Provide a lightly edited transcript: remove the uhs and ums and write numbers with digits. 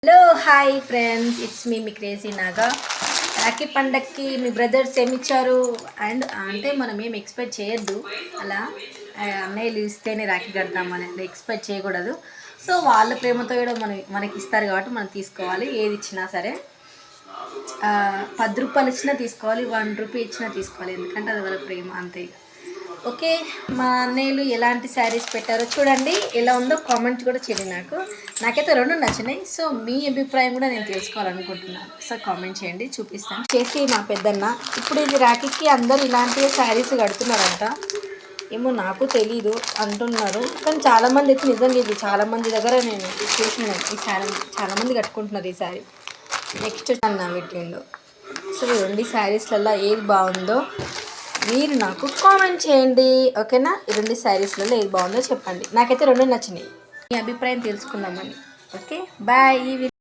Hello hi friends, it's me crazy Naga. Rakhi పండక్కి మీ brothers ఏమిచ్చారు and అంటే మనం ఏం ఎక్స్పెక్ట్ చేయొద్దు. అలా అన్నయ్యలు ఇస్తేనే రాఖీ కడతామని ఎక్స్పెక్ట్ చేయకూడదు. సో వాళ్ళ ప్రేమతో కూడా మనకి ఇస్తారు కాబట్టి మనం తీసుకోవాలి. ఏది ఇచ్చినా సరే 10 రూపాయలు ఇచ్చినా తీసుకోవాలి, 1 రూపీ ఇచ్చినా తీసుకోవాలి. ఎందుకంటే అది వాళ్ళ ప్రేమ, అంతే. ఓకే, మా అన్నయ్యలు ఎలాంటి శారీస్ పెట్టారో చూడండి. ఎలా ఉందో కామెంట్ కూడా చేయండి. నాకైతే 2 నచ్చినాయి. సో మీ అభిప్రాయం కూడా నేను తెలుసుకోవాలనుకుంటున్నాను. సో కామెంట్ చేయండి, చూపిస్తాను. చేసి మా పెద్దన్న ఇప్పుడు ఇది రాఖీకి అందరూ ఇలాంటి శారీస్ కడుతున్నారంట. ఏమో నాకు తెలీదు అంటున్నారు, కానీ చాలామంది అయితే నిజంగా ఇది చాలామంది దగ్గర నేను చూసినాను. ఈ శారీ చాలామంది కట్టుకుంటున్నారు ఈ శారీ. నెక్స్ట్ అన్న పెట్టిండు. సో ఈ 2 శారీస్లలో ఏది బాగుందో మీరు నాకు కామెంట్ చేయండి, ఓకేనా? ఈ 2 శారీస్లలో ఏది బాగుందో చెప్పండి. నాకైతే 2 నచ్చినాయి. మీ అభిప్రాయం తెలుసుకుందామని. Okay, bye.